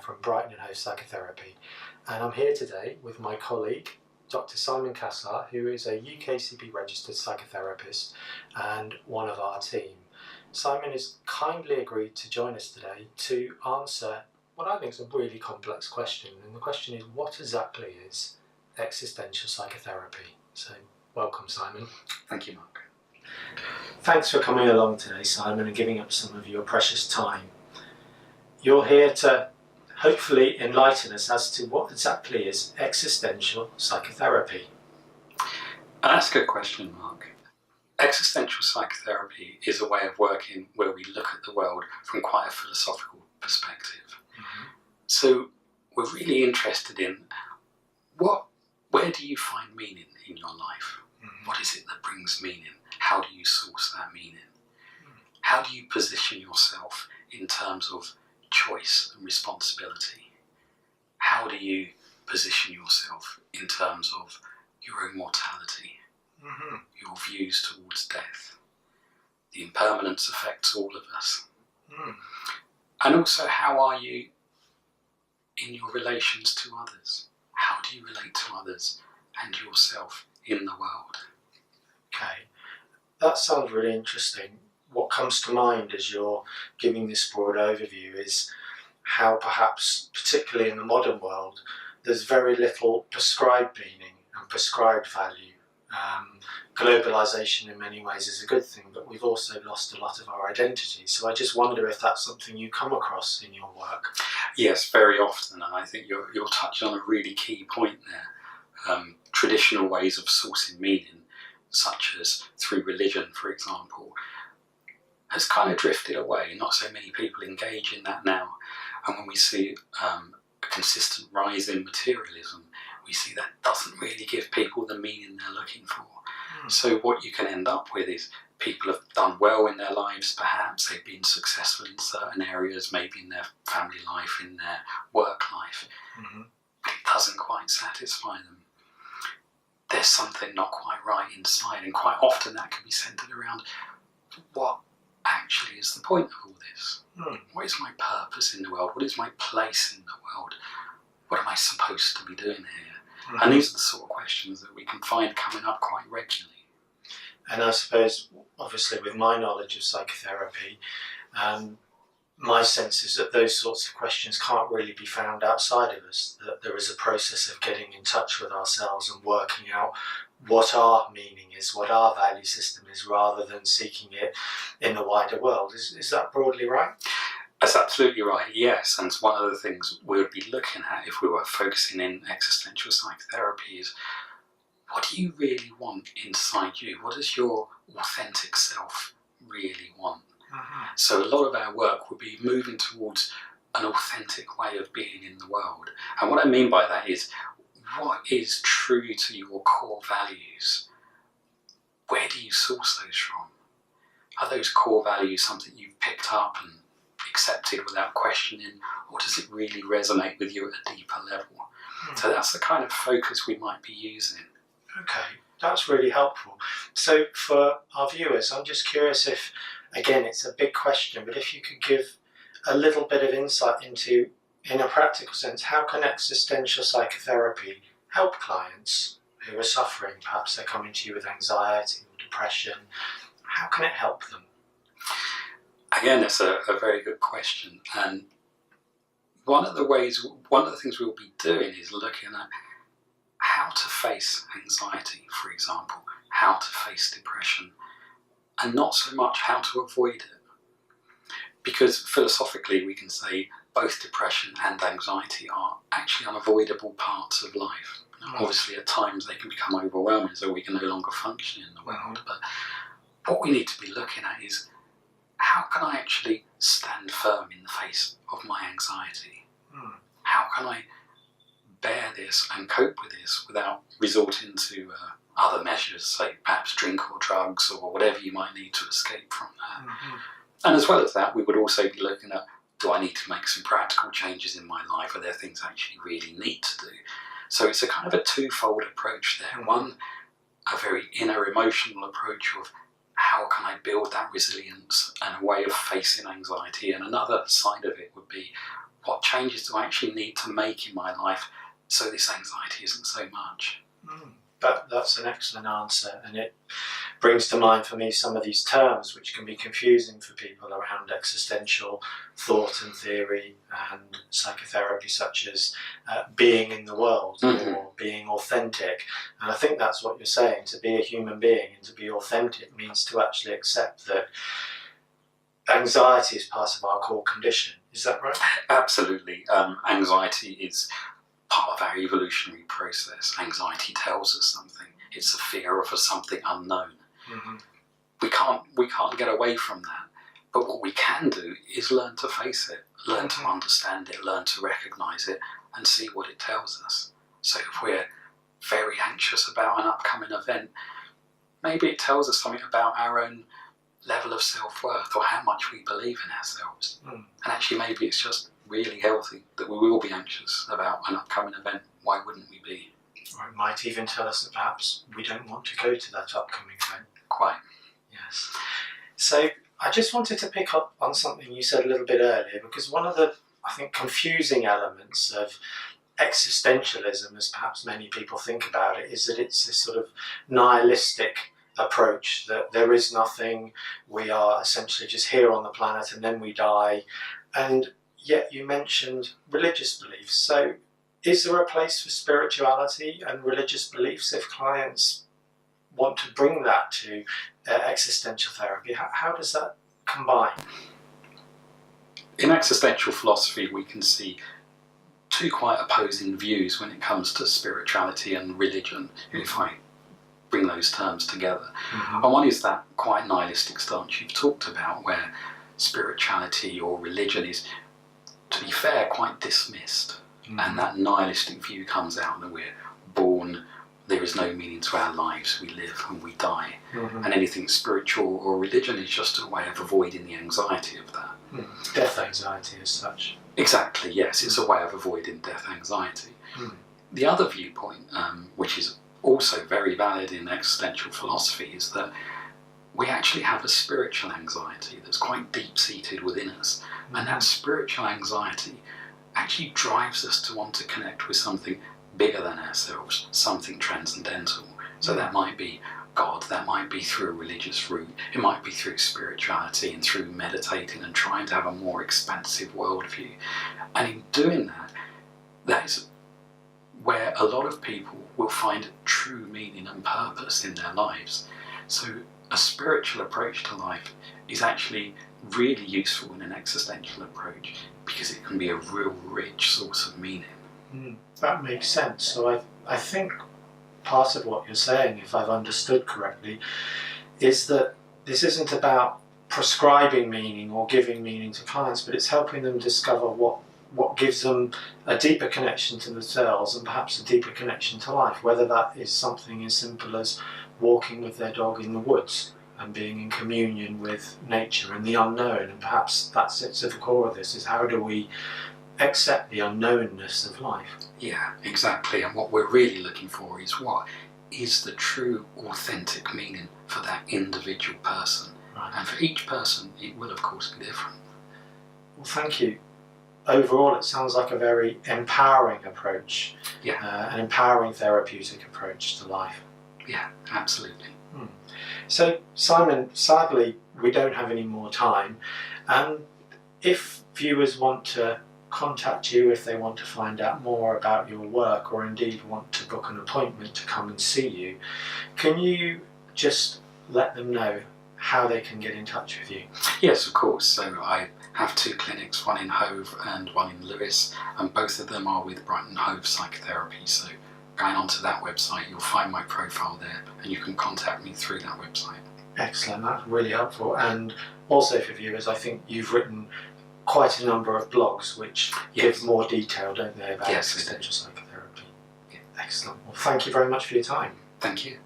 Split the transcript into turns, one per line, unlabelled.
from Brighton and Hove Psychotherapy, and I'm here today with my colleague Dr. Simon Cassar, who is a UKCB registered psychotherapist and one of our team. Simon has kindly agreed to join us today to answer what I think is a really complex question, and the question is, what exactly is existential psychotherapy? So welcome, Simon.
Thank you, Mark.
Thanks for coming along today, Simon, and giving up some of your precious time. You're here to hopefully enlighten us as to what exactly is existential psychotherapy.
That's a good question, Mark. Existential psychotherapy is a way of working where we look at the world from quite a philosophical perspective. So we're really interested in where do you find meaning in your life? What is it that brings meaning? How do you source that meaning? How do you position yourself in terms of choice and responsibility? How do you position yourself in terms of your own mortality, your views towards death? The impermanence affects all of us. And also, how are you in your relations to others? How do you relate to others and yourself in the world?
Okay, that sounds really interesting. What comes to mind as you're giving this broad overview is how perhaps, particularly in the modern world, there's very little prescribed meaning and prescribed value. Globalization in many ways is a good thing, but we've also lost a lot of our identity. So I just wonder if that's something you come across in your work.
Yes, very often, and I think you're touching on a really key point there. Traditional ways of sourcing meaning, such as through religion, for example, has kind of drifted away. Not so many people engage in that now. And when we see a consistent rise in materialism, we see that doesn't really give people the meaning they're looking for. So what you can end up with is people have done well in their lives, perhaps they've been successful in certain areas, maybe in their family life, in their work life, but it doesn't quite satisfy them. There's something not quite right inside, and quite often that can be centered around what actually is the point of all this? What is my purpose in the world? What is my place in the world? What am I supposed to be doing here? And these are the sort of questions that we can find coming up quite regularly.
And I suppose, obviously, with my knowledge of psychotherapy, my sense is that those sorts of questions can't really be found outside of us, that there is a process of getting in touch with ourselves and working out what our meaning is, what our value system is, rather than seeking it in the wider world. Is that broadly right?
That's absolutely right, yes. And one of the things we would be looking at if we were focusing in existential psychotherapy is, what do you really want inside you? What does your authentic self really want? So a lot of our work will be moving towards an authentic way of being in the world. And what I mean by that is, what is true to your core values? Where do you source those from? Are those core values something you've picked up and accepted without questioning, or does it really resonate with you at a deeper level? So that's the kind of focus we might be using.
Okay, that's really helpful. So for our viewers, I'm just curious if, again, it's a big question, but if you could give a little bit of insight into, in a practical sense, how can existential psychotherapy help clients who are suffering? Perhaps they're coming to you with anxiety or depression. How can it help them?
Again, it's a very good question. And one of the things we'll be doing is looking at how to face anxiety, for example, how to face depression, and not so much how to avoid it. Because philosophically we can say both depression and anxiety are actually unavoidable parts of life. Obviously at times they can become overwhelming, so we can no longer function in the world. But what we need to be looking at is, how can I actually stand firm in the face of my anxiety? How can I bear this and cope with this without resorting to other measures, say perhaps drink or drugs or whatever you might need to escape from that? And as well as that, we would also be looking at, do I need to make some practical changes in my life? Are there things I actually really need to do? So it's a kind of a twofold approach there. One, a very inner emotional approach of, how can I build that resilience and a way of facing anxiety? And another side of it would be, what changes do I actually need to make in my life so this anxiety isn't so much?
That's an excellent answer, and it brings to mind for me some of these terms which can be confusing for people around existential thought and theory and psychotherapy, such as being in the world or being authentic. And I think that's what you're saying. To be a human being and to be authentic means to actually accept that anxiety is part of our core condition. Is that right?
Absolutely. Anxiety is part of our evolutionary process. Anxiety tells us something. It's a fear of something unknown. We can't get away from that. But what we can do is learn to face it, learn to understand it, learn to recognise it, and see what it tells us. So if we're very anxious about an upcoming event, maybe it tells us something about our own level of self-worth or how much we believe in ourselves. And actually maybe it's just really healthy that we will be anxious about an upcoming event. Why wouldn't we be?
Or it might even tell us that perhaps we don't want to go to that upcoming event.
Quite.
Yes. So I just wanted to pick up on something you said a little bit earlier, because one of the, I think, confusing elements of existentialism, as perhaps many people think about it, is that it's this sort of nihilistic approach, that there is nothing, we are essentially just here on the planet and then we die. And yet you mentioned religious beliefs. So is there a place for spirituality and religious beliefs if clients want to bring that to existential therapy? How does that combine?
In existential philosophy, we can see two quite opposing views when it comes to spirituality and religion, if I bring those terms together. And one is that quite nihilistic stance you've talked about, where spirituality or religion is, to be fair, quite dismissed. And that nihilistic view comes out that we're born, there is no meaning to our lives, we live and we die. And anything spiritual or religion is just a way of avoiding the anxiety of that.
Death anxiety as such.
Exactly, yes, it's a way of avoiding death anxiety. The other viewpoint, which is also very valid in existential philosophy, is that we actually have a spiritual anxiety that's quite deep-seated within us. And that spiritual anxiety actually drives us to want to connect with something bigger than ourselves, something transcendental. So that might be God, that might be through a religious route, it might be through spirituality and through meditating and trying to have a more expansive worldview. And in doing that, that is where a lot of people will find true meaning and purpose in their lives. So a spiritual approach to life is actually really useful in an existential approach, because it can be a real rich source of meaning.
That makes sense. So I think part of what you're saying, if I've understood correctly, is that this isn't about prescribing meaning or giving meaning to clients, but it's helping them discover what gives them a deeper connection to themselves and perhaps a deeper connection to life, whether that is something as simple as walking with their dog in the woods and being in communion with nature and the unknown. And perhaps that's at the core of this, is how do we accept the unknownness of life?
Yeah, exactly. And what we're really looking for is, what is the true, authentic meaning for that individual person?
Right.
And for each person, it will of course be different.
Well, thank you. Overall, it sounds like a very empowering approach, an empowering therapeutic approach to life.
Yeah, absolutely.
So, Simon, sadly, we don't have any more time. If viewers want to contact you, if they want to find out more about your work, or indeed want to book an appointment to come and see you, can you just let them know how they can get in touch with you?
Yes, of course. So I have two clinics, one in Hove and one in Lewes, and both of them are with Brighton Hove Psychotherapy. So going onto that website, you'll find my profile there, and you can contact me through that website.
Excellent, that's really helpful. And also for viewers, I think you've written quite a number of blogs which give more detail, don't they, about existential psychotherapy. Excellent. Well, thank you very much for your time.
Thank you.